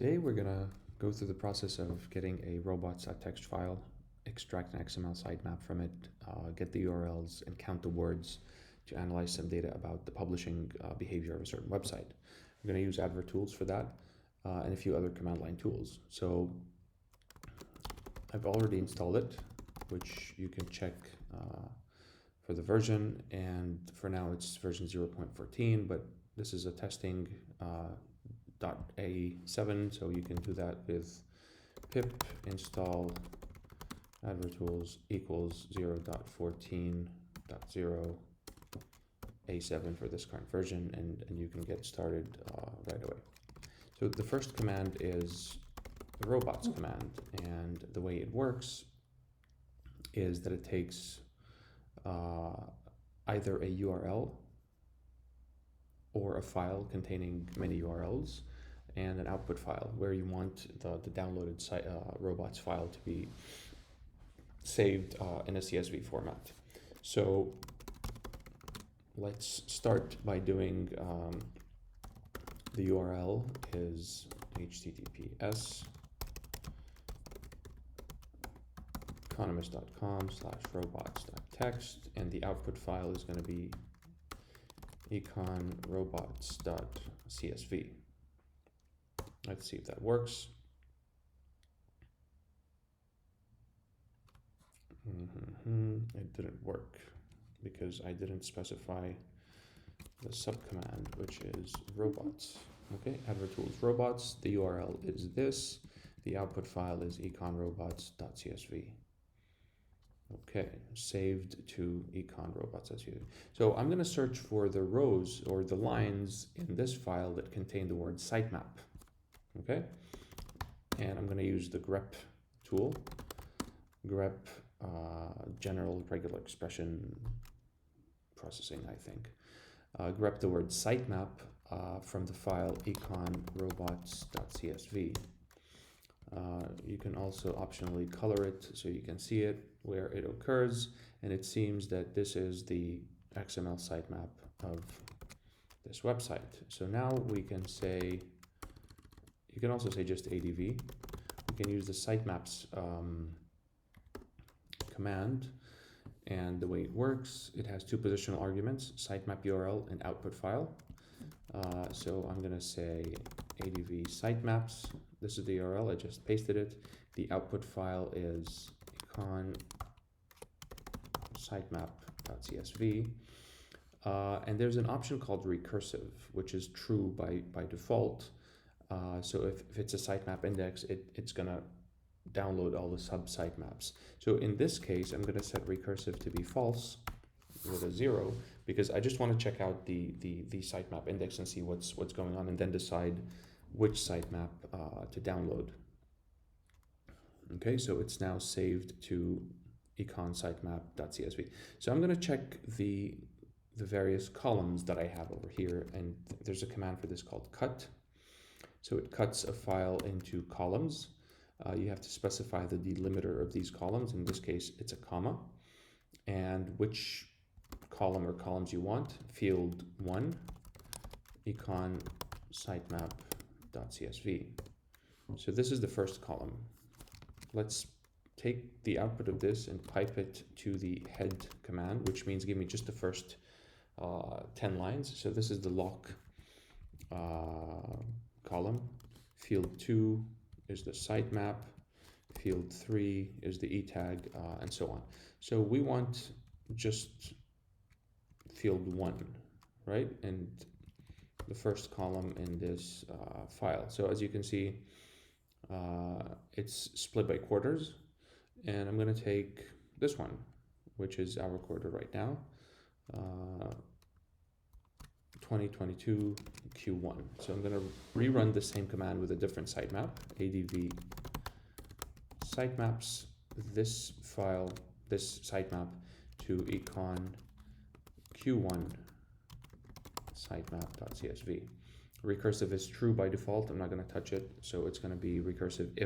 Today we're gonna go through the process of getting a robots.txt file, extract an XML sitemap from it, get the URLs, and count the words to analyze some data about the publishing behavior of a certain website. We're gonna use advert tools for that and a few other command line tools. So I've already installed it, which you can check for the version, and for now it's version 0.14, but this is a testing .a7, so you can do that with pip install advert tools equals 0.14.0 a7 for this current version, and you can get started right away. So the first command is the robots command, and the way it works is that it takes either a URL or a file containing many URLs and an output file where you want the downloaded robots file to be saved in a CSV format. So let's start by doing the URL is https economist.com/robots.txt, and the output file is going to be econrobots.csv. Let's see if that works. It didn't work because I didn't specify the subcommand, which is robots. Okay, advert tools robots. The URL is this. The output file is econrobots.csv. Okay, saved to econrobots.csv. So I'm going to search for the rows or the lines in this file that contain the word sitemap. Okay, and I'm going to use the grep tool, grep general regular expression processing, I think. Grep the word sitemap from the file econrobots.csv. You can also optionally color it so you can see it where it occurs, and it seems that this is the XML sitemap of this website. So now we can say, you can also say just ADV. We can use the sitemaps command, and the way it works, it has two positional arguments, sitemap URL and output file. So I'm going to say ADV sitemaps. This is the URL, I just pasted it. The output file is econ sitemap.csv. And there's an option called recursive, which is true by default. So if it's a sitemap index, it's going to download all the sub sitemaps. So in this case, I'm going to set recursive to be false with a 0, because I just want to check out the sitemap index and see what's going on, and then decide which sitemap to download. Okay, so it's now saved to econ sitemap.csv. So I'm going to check the various columns that I have over here, and there's a command for this called cut. So it cuts a file into columns. You have to specify the delimiter of these columns. In this case, it's a comma, and which column or columns you want. Field 1, econ sitemap.csv. So this is the first column. Let's take the output of this and pipe it to the head command, which means give me just the first 10 lines. So this is the lock column. Field 2 is the sitemap. Field 3 is the e-tag, and so on. So we want just field 1, right? And the first column in this file. So as you can see, it's split by quarters, and I'm going to take this one, which is our quarter right now, 2022 Q1. So I'm going to rerun the same command with a different sitemap, ADV sitemaps, this file, this sitemap, to econ Q1 sitemap.csv. Recursive is true by default. I'm not going to touch it, so it's going to be recursive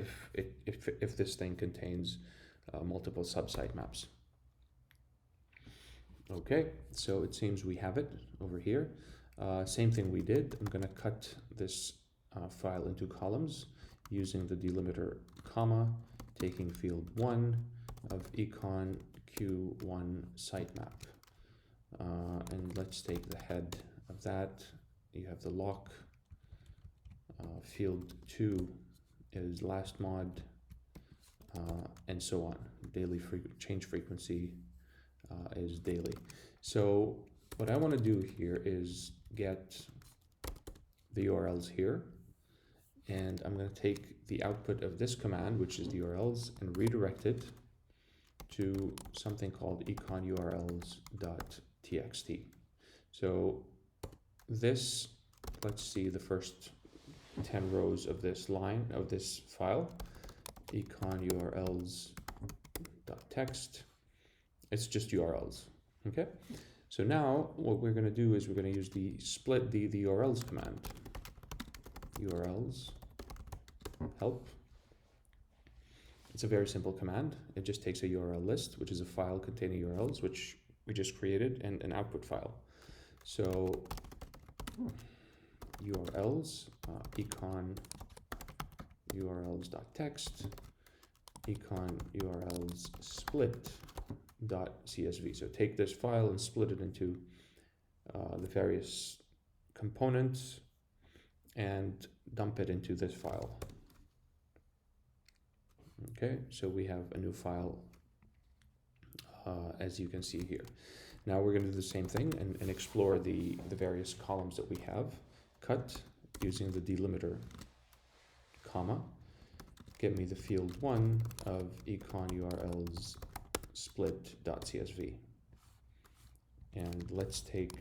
if this thing contains multiple sub sitemaps. Okay, so it seems we have it over here. Same thing we did. I'm going to cut this file into columns. using the delimiter comma, taking field 1 of econ q1 sitemap. And let's take the head of that. You have the lock. Field 2 is last mod, and so on. Daily change frequency is daily. So what I want to do here is get the URLs here, and I'm going to take the output of this command, which is the URLs, and redirect it to something called econurls.txt. So this, let's see the first 10 rows of this line, of this file, econurls.txt. It's just URLs, okay? So now what we're going to do is we're going to use the split the URLs command. URLs help. It's a very simple command. It just takes a URL list, which is a file containing URLs, which we just created, and an output file. So URLs, econ urls.txt, econ urls split.csv. So take this file and split it into the various components and dump it into this file. Okay, so we have a new file, as you can see here. Now we're going to do the same thing and explore the various columns that we have. Cut using the delimiter comma. Get me the field 1 of econ urls split.csv. And let's take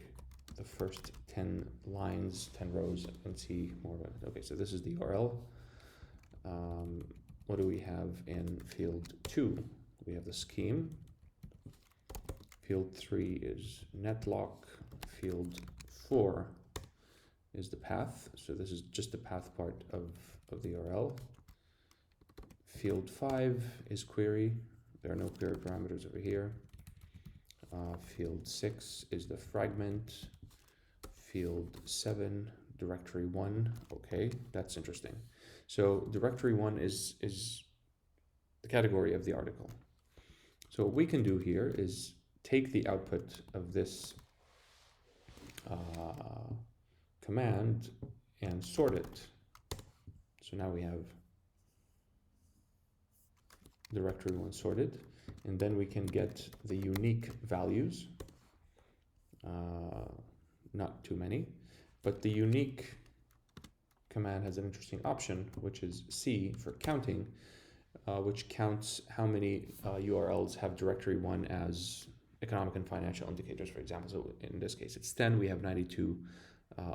the first 10 lines, 10 rows, and see more about it. Okay, so this is the URL. What do we have in field 2? We have the scheme. Field 3 is netlock. Field 4 is the path. So this is just the path part of the URL. Field 5 is query. There are no query parameters over here. Field 6 is the fragment. Field 7, directory 1. Okay, that's interesting. So directory 1 is the category of the article. So what we can do here is take the output of this command and sort it. So now we have directory 1 sorted, and then we can get the unique values, not too many, but the unique command has an interesting option, which is C for counting, which counts how many URLs have directory 1 as economic and financial indicators, for example. So in this case, it's 10. We have 92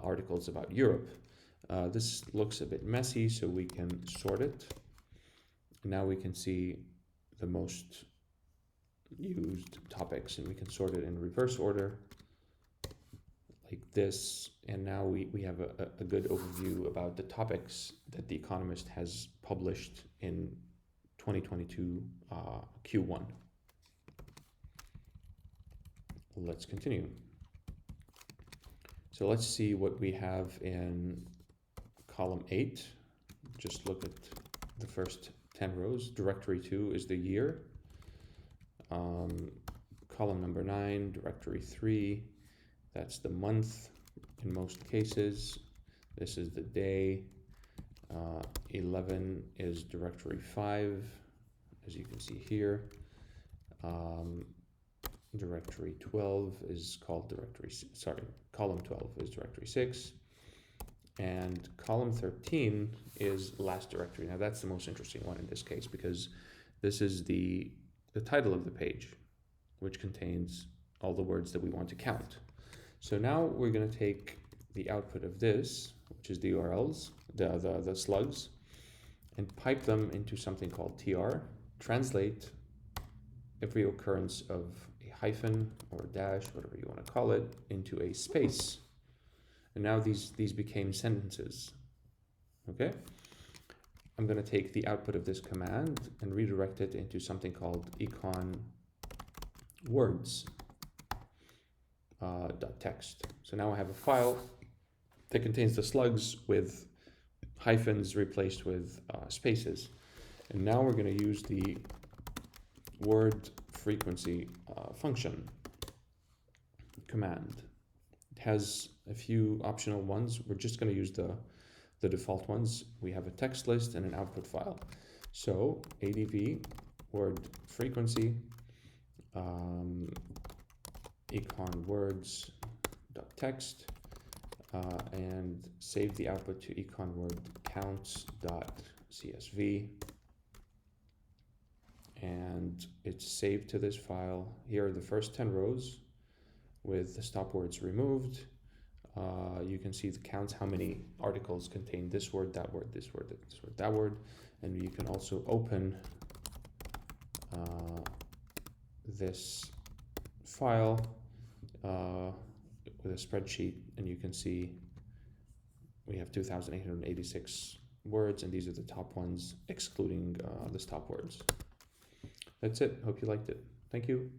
articles about Europe. This looks a bit messy, so we can sort it. Now we can see the most used topics, and we can sort it in reverse order like this. And now we have a good overview about the topics that The Economist has published in 2022 Q1. Let's continue. So let's see what we have in column 8. Just look at the first 10 rows. Directory 2 is the year. Column number 9, directory 3, that's the month in most cases. This is the day. 11 is directory 5, as you can see here. Directory 12 is called column 12 is directory 6. And column 13 is last directory. Now that's the most interesting one in this case, because this is the title of the page, which contains all the words that we want to count. So now we're going to take the output of this, which is the URLs, the slugs, and pipe them into something called tr, translate every occurrence of a hyphen or a dash, whatever you want to call it, into a space. And now these became sentences. Okay? I'm going to take the output of this command and redirect it into something called econ words.txt. So now I have a file that contains the slugs with hyphens replaced with spaces. And now we're going to use the word frequency function command. It has a few optional ones. We're just going to use the default ones. We have a text list and an output file. So adv word frequency econ words.txt and save the output to econ word counts.csv, and it's saved to this file. Here are the first 10 rows with the stop words removed. You can see the counts, how many articles contain this word, that word, this word, this word, that word. And you can also open this file with a spreadsheet, and you can see we have 2,886 words, and these are the top ones, excluding the stop words. That's it. Hope you liked it. Thank you.